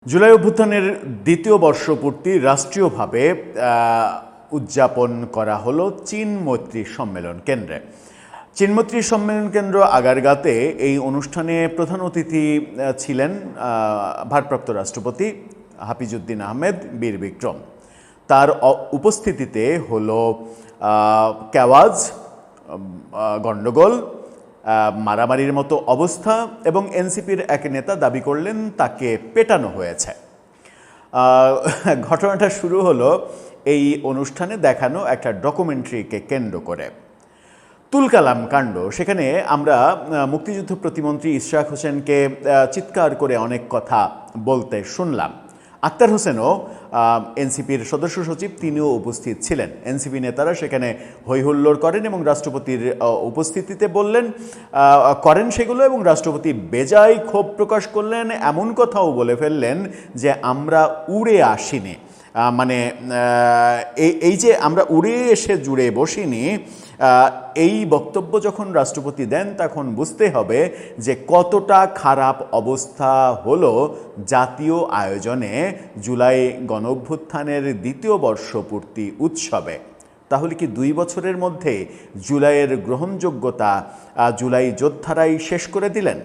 জুলাই অভ্যুত্থানের দ্বিতীয় বর্ষপূর্তি রাষ্ট্রীয়ভাবে উদযাপন করা হলো চীন মৈত্রী সম্মেলন কেন্দ্রে। চীন মৈত্রী সম্মেলন কেন্দ্র আগারগাঁতে এই অনুষ্ঠানে প্রধান অতিথি ছিলেন ভারপ্রাপ্ত রাষ্ট্রপতি হাফিজউদ্দিন আহমেদ বীর বিক্রম। তার উপস্থিতিতে হলো কেওয়াজ, গণ্ডগোল, মারামারির মতো অবস্থা এবং এনসিপির এক নেতা দাবি করলেন তাকে পেটানো হয়েছে। ঘটনাটা শুরু হলো এই অনুষ্ঠানে দেখানো একটা ডকুমেন্টারিকে কেন্দ্র করে। তুলকালাম কাণ্ড। সেখানে আমরা মুক্তিযুদ্ধ প্রতিমন্ত্রী ইশরাক হোসেনকে চিৎকার করে অনেক কথা বলতে শুনলাম। আক্তার হোসেনও এনসিপির সদস্য সচিব, তিনিও উপস্থিত ছিলেন। এনসিপি নেতারা সেখানে হৈহুল্লোড় করেন এবং রাষ্ট্রপতির উপস্থিতিতে করেন সেগুলো, এবং রাষ্ট্রপতি বেজায় ক্ষোভ প্রকাশ করলেন, এমন কথাও বলে ফেললেন যে আমরা উড়ে আসিনি। মানে এই যে আমরা উড়ে এসে জুড়ে বসিনি, এই বক্তব্য যখন রাষ্ট্রপতি দেন তখন বুঝতে হবে যে কতটা খারাপ অবস্থা হলো জাতীয় আয়োজনে জুলাই গণঅভ্যুত্থানের দ্বিতীয় বর্ষপূর্তি উৎসবে। তাহলে কি 2 বছরের মধ্যে জুলাইয়ের গ্রহণযোগ্যতা জুলাই যোদ্ধারাই শেষ করে দিলেন?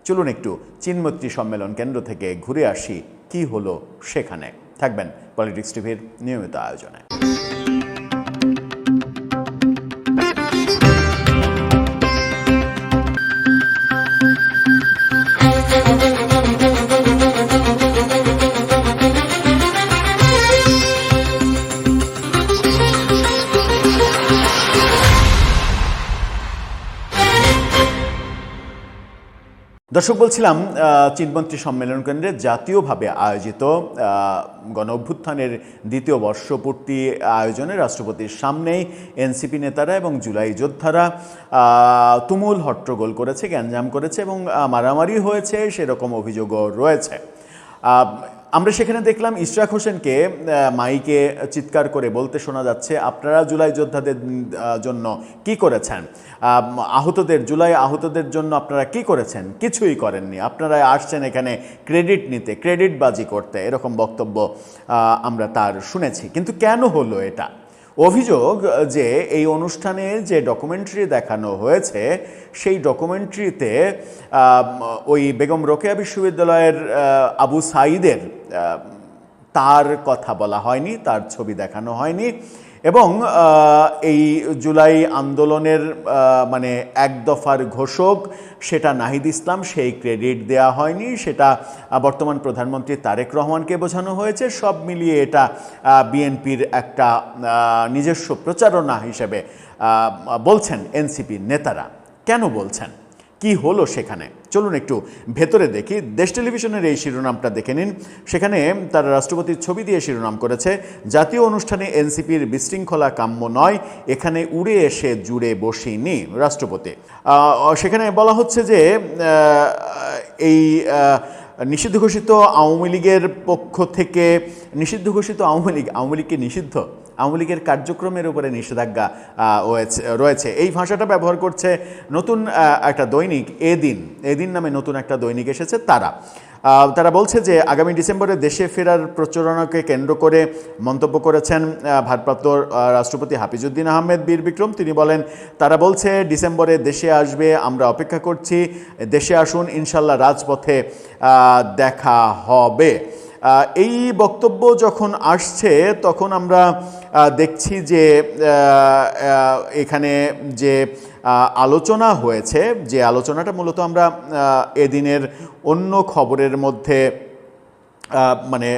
চলুন একটু চীন মৈত্রী সম্মেলন কেন্দ্র থেকে ঘুরে আসি কি হলো সেখানে। থাকবেন পলিটিক্স টিভির নিয়মিত আয়োজনে। দর্শক, বলছিলাম চীন মৈত্রী সম্মেলন কেন্দ্রে জাতীয়ভাবে আয়োজিত গণঅভ্যুত্থানের দ্বিতীয় বর্ষপূর্তি আয়োজনে রাষ্ট্রপতির সামনেই এনসিপি নেতারা এবং জুলাই যোদ্ধারা তুমুল হট্টগোল করেছে, গ্যাঞ্জাম করেছে এবং মারামারি হয়েছে, সেরকম অভিযোগও রয়েছে। আমরা সেখানে দেখলাম ইশরাক হোসেনকে মাইকে চিৎকার করে বলতে শোনা যাচ্ছে, আপনারা জুলাই যোদ্ধাদের জন্য কি করেছেন? জুলাই আহতদের জন্য আপনারা কি করেছেন? কিছুই করেননি, আপনারা আসছেন এখানে ক্রেডিট নিতে, ক্রেডিটবাজি করতে, এরকম বক্তব্য আমরা তার শুনেছি। কিন্তু কেন হলো এটা? অভিযোগ যে এই অনুষ্ঠানে যে ডকুমেন্টারি দেখানো হয়েছে সেই ডকুমেন্টারিতে ওই বেগম রোকেয়া বিশ্ববিদ্যালয়ের আবু সাঈদের তার কথা বলা হয়নি, তার ছবি দেখানো হয়নি, এবং এই জুলাই আন্দোলনের মানে এক দফার ঘোষক সেটা নাহিদ ইসলাম, সেই ক্রেডিট দেয়া হয়নি, সেটা বর্তমান প্রধানমন্ত্রী তারেক রহমানকে বোঝানো হয়েছে। সব মিলিয়ে এটা বিএনপির একটা নিজস্ব প্রচারণা হিসেবে বলছেন এনসিপির নেতারা। কেন বলছেন? কি হলো সেখানে? চলুন একটু ভেতরে দেখি। দেশ টেলিভিশনের এই শিরোনামটা দেখে নিন। সেখানে তারা রাষ্ট্রপতির ছবি দিয়ে শিরোনাম করেছে, জাতীয় অনুষ্ঠানে এনসিপির বিশৃঙ্খলা কাম্য নয়, এখানে উড়ে এসে জুড়ে বসিনি রাষ্ট্রপতি। সেখানে বলা হচ্ছে যে এই নিষিদ্ধ ঘোষিত আওয়ামী লীগের পক্ষ থেকে, নিষিদ্ধ ঘোষিত আওয়ামী লীগকে নিষিদ্ধ, আওয়ামী লীগের কার্যক্রমের উপরে নিষেধাজ্ঞা রয়েছে, এই ভাষাটা ব্যবহার করছে নতুন একটা দৈনিক এদিন নামে নতুন একটা দৈনিক এসেছে। তারা বলছে যে আগামী ডিসেম্বরে দেশে ফেরার প্রচারণাকে কেন্দ্র করে মন্তব্য করেছেন ভারপ্রাপ্ত রাষ্ট্রপতি হাফিজউদ্দিন আহমেদ বীর বিক্রম। তিনি বলেন, তারা বলছে ডিসেম্বরে দেশে আসবে, আমরা অপেক্ষা করছি, দেশে আসুন, ইনশাল্লাহ রাজপথে দেখা হবে। এই বক্তব্য যখন আসছে তখন আমরা দেখছি যে এখানে যে আলোচনা হয়েছে, যে আলোচনাটা মূলত আমরা এদিনের অন্য খবরের মধ্যে মানে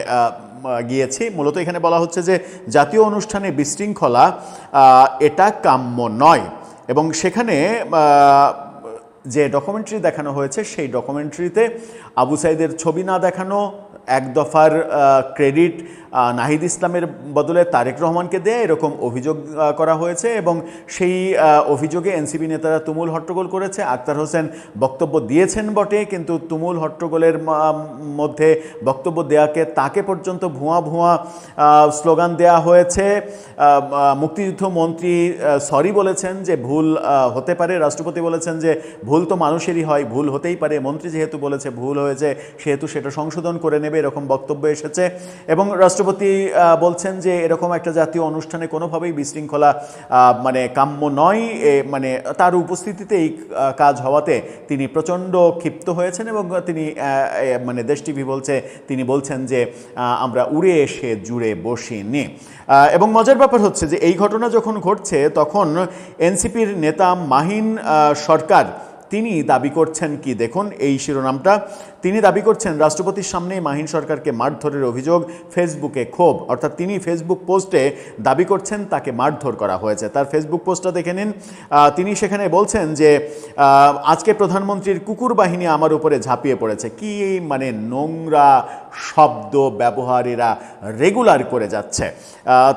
গিয়েছি। মূলত এখানে বলা হচ্ছে যে জাতীয় অনুষ্ঠানে বিশৃঙ্খলা এটা কাম্য নয়, এবং সেখানে যে ডকুমেন্টারি দেখানো হয়েছে সেই ডকুমেন্টারিতে আবু সাঈদের ছবি না দেখানো, এক দফার ক্রেডিট নাহিদ ইসলামের বদলে তারেক রহমানকে দেয়, এরকম অভিযোগ করা হয়েছে, এবং সেই অভিযোগে এনসিপি নেতারা তুমুল হট্টগোল করেছে। আক্তার হোসেন বক্তব্য দিয়েছেন বটে, কিন্তু তুমুল হট্টগোলের মধ্যে বক্তব্য দেওয়াকে তাকে পর্যন্ত ভুয়া স্লোগান দেয়া হয়েছে। মুক্তিযুদ্ধ মন্ত্রী সরি বলেছেন যে ভুল হতে পারে, রাষ্ট্রপতি বলেছেন যে ভুল তো মানুষেরই হয়, ভুল হতেই পারে, মন্ত্রী যেহেতু বলেছে ভুল হয়েছে সেহেতু সেটা সংশোধন করে নেবে। নেবে এরকম বক্তব্য এসেছে। এবং রাষ্ট্রপতি বলছেন যে এরকম একটা জাতীয় অনুষ্ঠানে কোনোভাবেই বিশৃঙ্খলা মানে কাম্য নয়, মানে তার উপস্থিতিতে এই কাজ হওয়াতে তিনি প্রচণ্ড ক্ষিপ্ত হয়েছেন এবং তিনি মানে দেশ টিভি বলছে, তিনি বলছেন যে আমরা উড়ে এসে জুড়ে বসিনি। এবং মজার ব্যাপার হচ্ছে যে এই ঘটনা যখন ঘটছে তখন এনসিপির নেতা মাহিন সরকার তিনি দাবি করছেন কি, দেখুন এই শিরোনামটা। তিনি দাবি করছেন রাষ্ট্রপতির সামনেই মাহিন সরকারকে মারধরের অভিযোগ, ফেসবুকে ক্ষোভ। অর্থাৎ তিনি ফেসবুক পোস্টে দাবি করছেন তাকে মারধর করা হয়েছে। তার ফেসবুক পোস্টটা দেখে নিন। তিনি সেখানে বলছেন যে আজকে প্রধানমন্ত্রীর কুকুর বাহিনী আমার উপরে ঝাঁপিয়ে পড়েছে। কি মানে নোংরা শব্দ ব্যবহার এরা রেগুলার করে যাচ্ছে।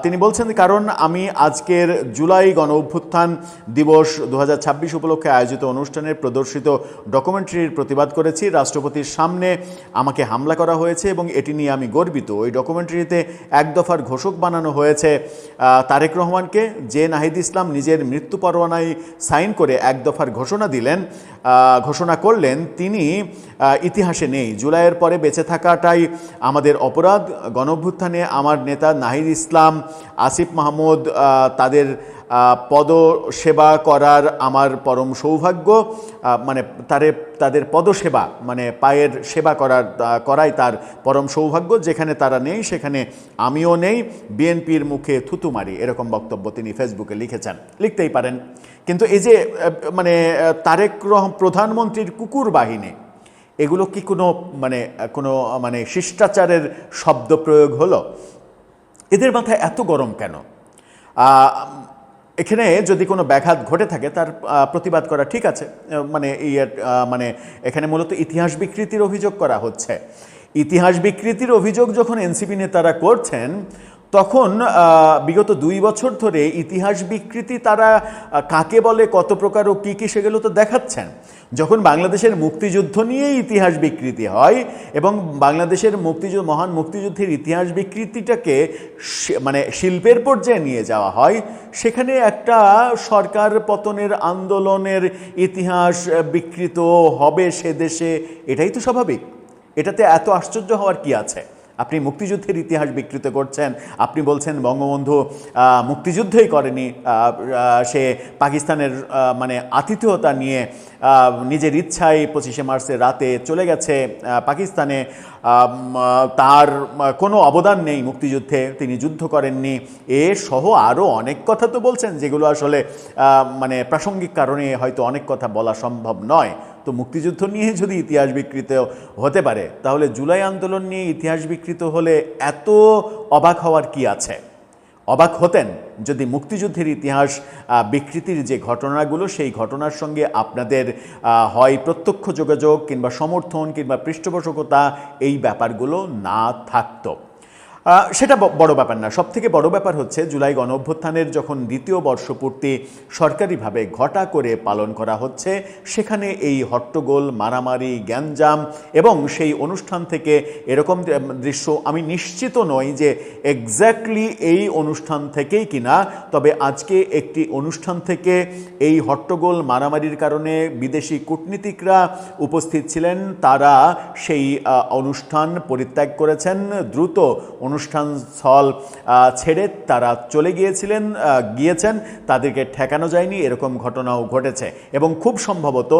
তিনি বলছেন কারণ আমি আজকের জুলাই গণ অভ্যুত্থান দিবস 2026 উপলক্ষে আয়োজিত অনুষ্ঠানের প্রদর্শিত ডকুমেন্টারির প্রতিবাদ করেছি। রাষ্ট্রপতির সামনে আমাকে হামলা করা হয়েছে এবং এটি নিয়ে আমি গর্বিত। ওই ডকুমেন্টারিতে এক দফার ঘোষক বানানো হয়েছে তারেক রহমানকে, যে নাহিদ ইসলাম নিজের মৃত্যু পরোয়ানায় সাইন করে এক দফার ঘোষণা করলেন, তিনি ইতিহাসে নেই। জুলাইয়ের পরে বেঁচে থাকাটাই আমাদের অপরাধ। গণঅভ্যুত্থানে আমার নেতা নাহিদ ইসলাম, আসিফ মাহমুদ তাদের পদসেবা করার আমার পরম সৌভাগ্য। মানে তাদের পদসেবা মানে পায়ের সেবা করাই তার পরম সৌভাগ্য। যেখানে তারা নেই সেখানে আমিও নেই, বিএনপির মুখে থুতু মারি, এরকম বক্তব্য তিনি ফেসবুকে লিখেছেন। লিখতেই পারেন, কিন্তু এই যে মানে তারেক প্রধানমন্ত্রীর কুকুর বাহিনী, এগুলো কি কোনো মানে শিষ্টাচারের শব্দ প্রয়োগ হলো? এদের মাথায় এত গরম কেন? এখানে যদি কোনো ব্যাঘাত ঘটে থাকে তার প্রতিবাদ করা ঠিক আছে। মানে এখানে মূলত ইতিহাস বিকৃতির অভিযোগ করা হচ্ছে। ইতিহাস বিকৃতির অভিযোগ যখন এনসিপি নেতারা করছেন, তখন বিগত 2 বছর ধরে ইতিহাস বিকৃতি তারা কাকে বলে, কত প্রকার ও কী কী, সেগুলো তো দেখাচ্ছেন। যখন বাংলাদেশের মুক্তিযুদ্ধ নিয়ে ইতিহাস বিকৃতি হয় এবং বাংলাদেশের মহান মুক্তিযুদ্ধের ইতিহাস বিকৃতিটাকে মানে শিল্পের পর্যায়ে নিয়ে যাওয়া হয়, সেখানে একটা সরকার পতনের আন্দোলনের ইতিহাস বিকৃত হবে সে দেশে, এটাই তো স্বাভাবিক। এটাতে এত আশ্চর্য হওয়ার কি আছে? আপনি মুক্তিযুদ্ধের ইতিহাস বিকৃত করছেন, আপনি বলছেন বঙ্গবন্ধু মুক্তিযুদ্ধই করেনি, সে পাকিস্তানের মানে আতিথেয়তা নিয়ে নিজের ইচ্ছায় 25শে মার্চের রাতে চলে গেছে পাকিস্তানে, তার কোনো অবদান নেই মুক্তিযুদ্ধে, তিনি যুদ্ধ করেননি, এ সহ আরও অনেক কথা তো বলছেন যেগুলো আসলে মানে প্রাসঙ্গিক কারণে হয়তো অনেক কথা বলা সম্ভব নয়। তো মুক্তিযুদ্ধ নিয়ে যদি ইতিহাস বিকৃত হতে পারে, তাহলে জুলাই আন্দোলন নিয়ে ইতিহাস বিকৃত হলে এত অবাক হওয়ার কি আছে? অবাক হতেন যদি মুক্তিযুদ্ধের ইতিহাস বিকৃতির যে ঘটনাগুলো, সেই ঘটনার সঙ্গে আপনাদের হয় প্রত্যক্ষ যোগাযোগ কিংবা সমর্থন কিংবা পৃষ্ঠপোষকতা, এই ব্যাপারগুলো না থাকতো। সেটা বড় ব্যাপার না। সবথেকে বড় ব্যাপার হচ্ছে জুলাই গণ অভ্যুত্থানের যখন 2য় বর্ষপূর্তি সরকারিভাবে ঘটা করে পালন করা হচ্ছে, সেখানে এই হট্টগোল, মারামারি, গ্যাঞ্জাম এবং সেই অনুষ্ঠান থেকে এরকম দৃশ্য আমি নিশ্চিত নই যে এক্স্যাক্টলি এই অনুষ্ঠান থেকেই কিনা, তবে আজকে একটি অনুষ্ঠান থেকে এই হট্টগোল মারামারির কারণে বিদেশি কূটনীতিকরা উপস্থিত ছিলেন, তারা সেই অনুষ্ঠান পরিত্যাগ করেছেন, দ্রুত অনুষ্ঠান স্থল ছেড়ে তারা চলে গিয়েছেন, তাদেরকে ঠেকানো যায়নি, এরকম ঘটনাও ঘটেছে। এবং খুব সম্ভবত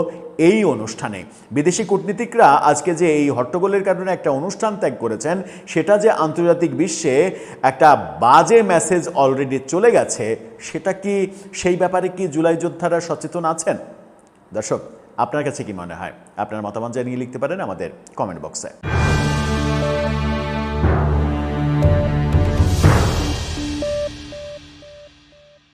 এই অনুষ্ঠানে বিদেশি কূটনীতিকরা আজকে যে এই হট্টগোলের কারণে একটা অনুষ্ঠান ত্যাগ করেছেন, সেটা যে আন্তর্জাতিক বিশ্বে একটা বাজে মেসেজ অলরেডি চলে গেছে, সেটা কি, সেই ব্যাপারে কি জুলাই যোদ্ধারা সচেতন আছেন? দর্শক, আপনার কাছে কি মনে হয়? আপনার মতামত জানিয়ে লিখতে পারেন আমাদের কমেন্ট বক্সে।